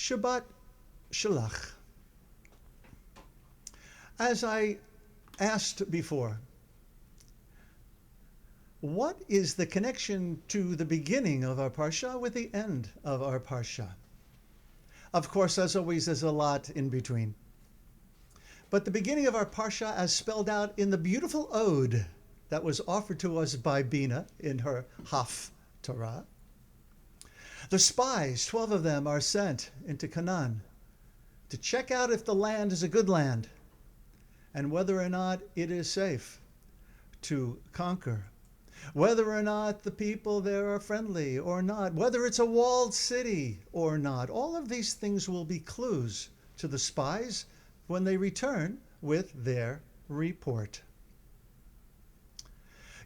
Shabbat Shlach. As I asked before, what is the connection to the beginning of our parsha with the end of our parsha? Of course, as always, there's a lot in between. But the beginning of our parsha, as spelled out in the beautiful ode that was offered to us by Bina in her Haftarah, the spies, 12 of them, are sent into Canaan to check out if the land is a good land and whether or not it is safe to conquer, whether or not the people there are friendly or not, whether it's a walled city or not. All of these things will be clues to the spies when they return with their report.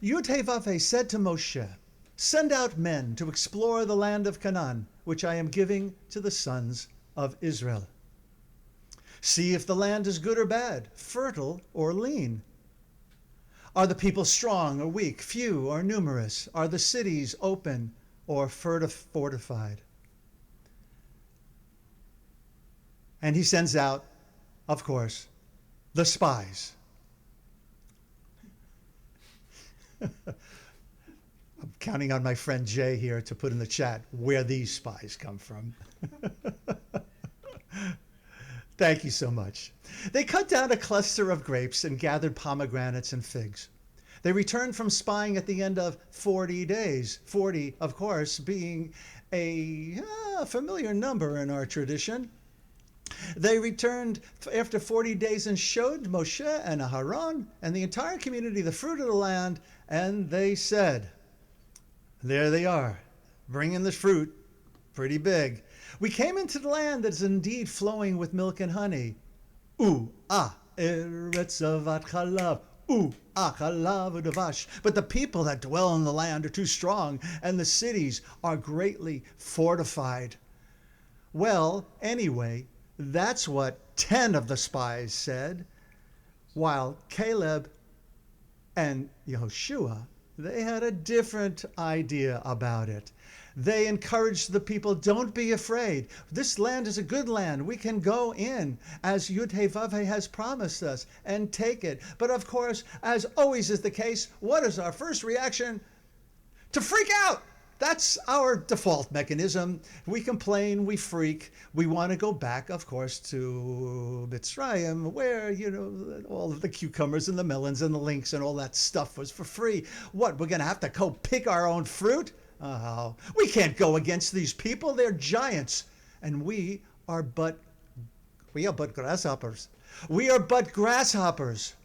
Yud-Heh-Vav-Heh said to Moshe, "Send out men to explore the land of Canaan, which I am giving to the sons of Israel. See if the land is good or bad, fertile or lean. Are the people strong or weak, few or numerous? Are the cities open or fortified?" And he sends out, of course, the spies. I'm counting on my friend Jay here to put in the chat where these spies come from. Thank you so much. They cut down a cluster of grapes and gathered pomegranates and figs. They returned from spying at the end of 40 days. 40, of course, being a familiar number in our tradition. They returned after 40 days and showed Moshe and Aharon and the entire community the fruit of the land, and they said, there they are, bringing the fruit, pretty big. We came into the land that is indeed flowing with milk and honey. Eretz zavat chalav. Chalav udavash. But the people that dwell in the land are too strong, and the cities are greatly fortified. Well, anyway, that's what 10 of the spies said, while Caleb and Yehoshua, they had a different idea about it. They encouraged the people, don't be afraid. This land is a good land. We can go in, as Yud-Heh-Vav-Heh has promised us, and take it. But of course, as always is the case, what is our first reaction? To freak out. That's our default mechanism. We complain, we freak. We want to go back, of course, to Mitzrayim, where, all of the cucumbers and the melons and the links and all that stuff was for free. What, we're going to have to go pick our own fruit? Oh, we can't go against these people. They're giants. And we are but grasshoppers. We are but grasshoppers.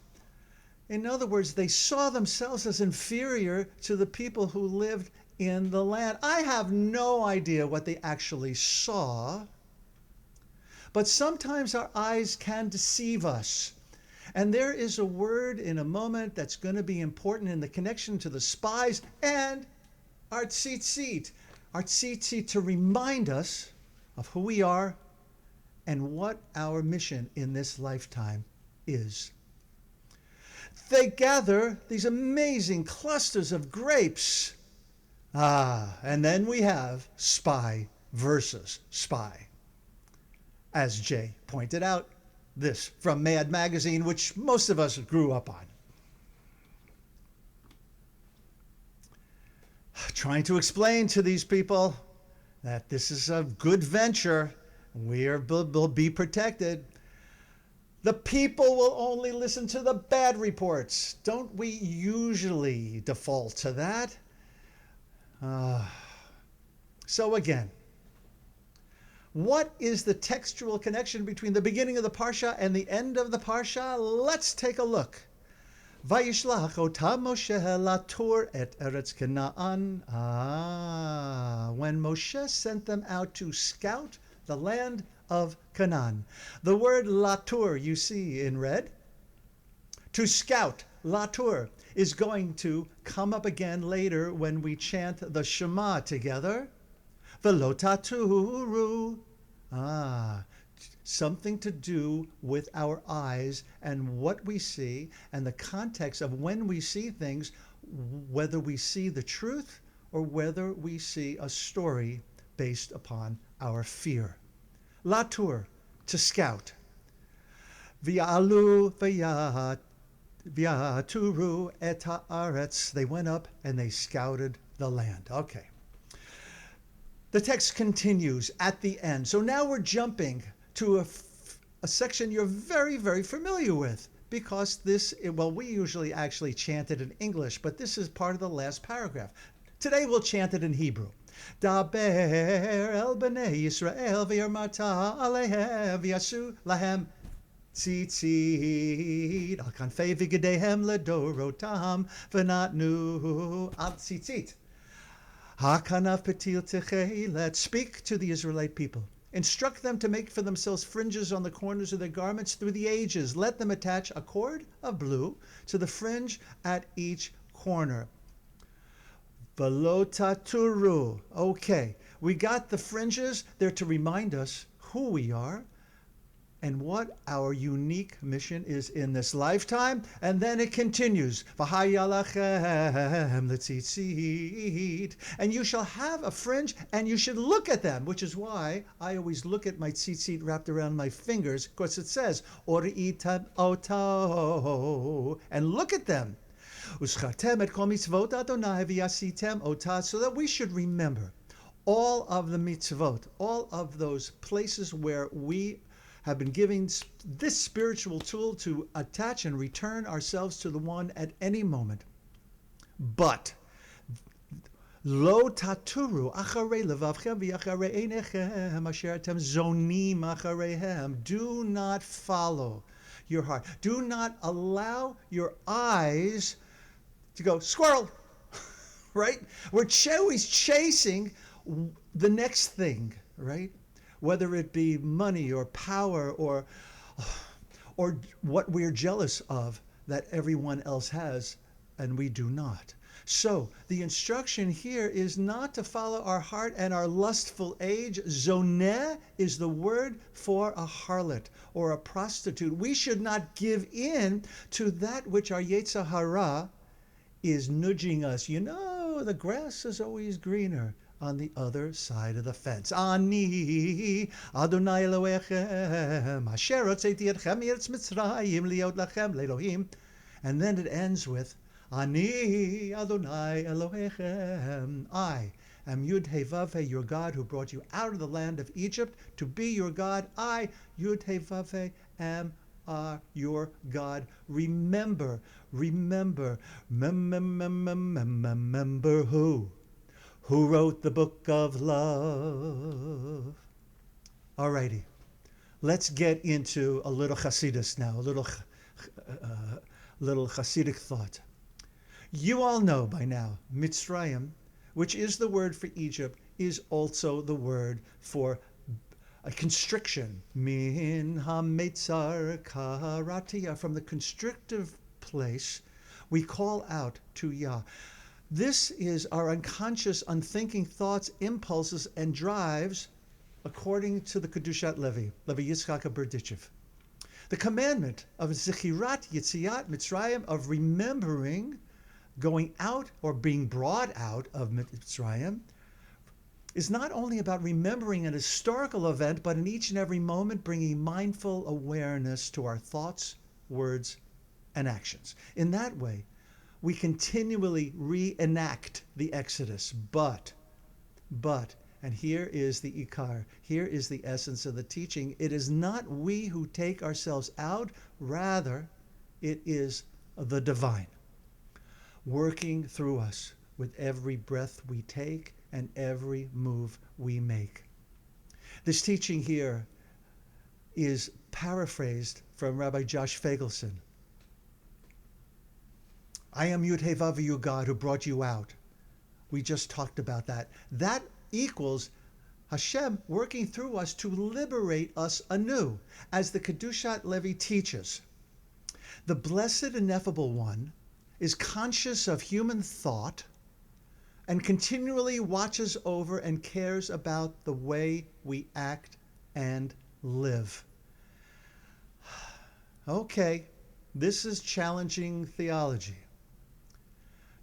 In other words, they saw themselves as inferior to the people who lived in the land. I have no idea what they actually saw, but sometimes our eyes can deceive us. And there is a word in a moment that's going to be important in the connection to the spies and our tzitzit. Our tzitzit to remind us of who we are and what our mission in this lifetime is. They gather these amazing clusters of grapes. And then we have spy versus spy. As Jay pointed out, this from Mad Magazine, which most of us grew up on. Trying to explain to these people that this is a good venture. Will be protected. The people will only listen to the bad reports. Don't we usually default to that? So again, what is the textual connection between the beginning of the Parsha and the end of the Parsha? Let's take a look. Vayishlach otam Moshe latur et Eretz Canaan. When Moshe sent them out to scout the land of Canaan. The word latur you see in red. To scout, latur, is going to come up again later when we chant the Shema together. V'lo taturu. Something to do with our eyes and what we see and the context of when we see things, whether we see the truth or whether we see a story based upon our fear. Latur, to scout. V'alu v'yaturu et haaretz. They went up and they scouted the land. Okay. The text continues at the end. So now we're jumping to a section you're very, very familiar with, because we usually actually chant it in English, but this is part of the last paragraph. Today we'll chant it in Hebrew. Daber el bnei Yisrael v'yarmata alehem v'yasu lahem tzitzit al kanfei v'gedehem ledorotam v'natnu al tzitzit. Hakanav petil techei. Let's speak to the Israelite people. Instruct them to make for themselves fringes on the corners of their garments through the ages. Let them attach a cord of blue to the fringe at each corner. Velotaturu. Okay, we got the fringes. They're to remind us who we are and what our unique mission is in this lifetime. And then it continues. V'hayalachem letzitzit. And you shall have a fringe, and you should look at them, which is why I always look at my tzitzit wrapped around my fingers, because it says, Ori'itam oto, and look at them. Uschartem et kol mitzvot Adonai v'yasitem ota, so that we should remember all of the mitzvot, all of those places where we have been given this spiritual tool to attach and return ourselves to the one at any moment. But lo taturu acharei levavchem v'acharei einechem asher atem zonim achareihem. Do not follow your heart. Do not allow your eyes to go squirrel, right? We're always chasing the next thing, right? Whether it be money or power or what we're jealous of that everyone else has and we do not. So the instruction here is not to follow our heart and our lustful age. Zoneh is the word for a harlot or a prostitute. We should not give in to that which our Yetzer Hara is nudging us. You know, the grass is always greener on the other side of the fence. Ani Adonai Elohechem asher hotzeiti etchem me'eretz Mitzrayim liot lachem le'Elohim. And then it ends with Ani Adonai Elohechem. I am Yud He Vav He, your God, who brought you out of the land of Egypt to be your God. I, Yud He Vav He, am your God. Remember who? Who wrote the book of love? Alrighty, let's get into a little Hasidus now, a little Hasidic thought. You all know by now, Mitzrayim, which is the word for Egypt, is also the word for a constriction. Min ha-metzar karatia. From the constrictive place, we call out to Yah. This is our unconscious, unthinking thoughts, impulses, and drives, according to the Kedushat Levy YItzchak of Berdichev. The commandment of Zechirat Yitziat Mitzrayim, of remembering going out or being brought out of Mitzrayim, is not only about remembering an historical event, but in each and every moment bringing mindful awareness to our thoughts, words, and actions. In that way, we continually reenact the Exodus, but, and here is the ikar, here is the essence of the teaching. It is not we who take ourselves out, rather it is the divine working through us with every breath we take and every move we make. This teaching here is paraphrased from Rabbi Josh Fagelson. I am Yud He Vav He, God, who brought you out. We just talked about that. That equals Hashem working through us to liberate us anew. As the Kedushat Levy teaches, the Blessed Ineffable One is conscious of human thought and continually watches over and cares about the way we act and live. Okay, this is challenging theology.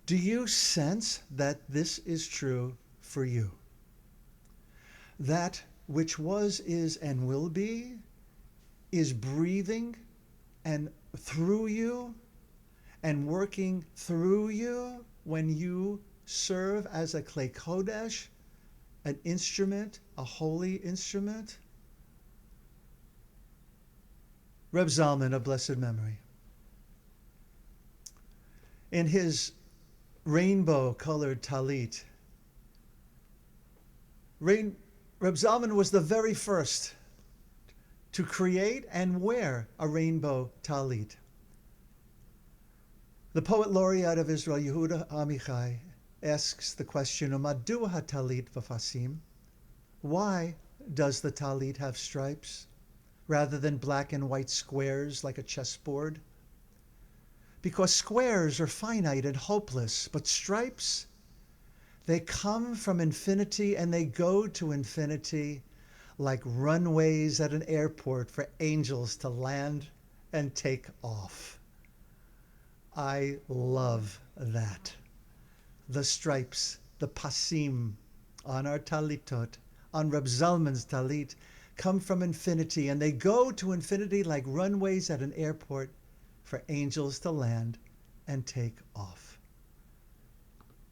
Do you sense that this is true for you? That which was, is, and will be, is breathing and through you and working through you when you serve as a Klei Kodesh, an instrument, a holy instrument. Reb Zalman of blessed memory, in his rainbow-colored talit, Reb Zalman was the very first to create and wear a rainbow talit. The poet laureate of Israel, Yehuda Amichai, asks the question, Madua hatalit v'fasim? Why does the talit have stripes rather than black and white squares like a chessboard? Because squares are finite and hopeless, but stripes, they come from infinity and they go to infinity like runways at an airport for angels to land and take off. I love that. The stripes, the pasim on our talitot, on Reb Zalman's talit, come from infinity and they go to infinity like runways at an airport for angels to land and take off.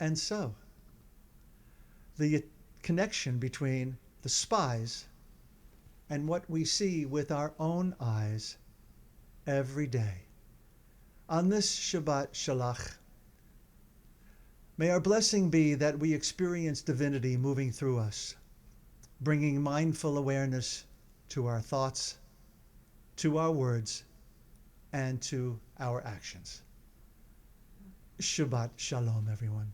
And so, the connection between the spies and what we see with our own eyes every day. On this Shabbat Shlach, may our blessing be that we experience divinity moving through us, bringing mindful awareness to our thoughts, to our words, and to our actions. Shabbat Shalom, everyone.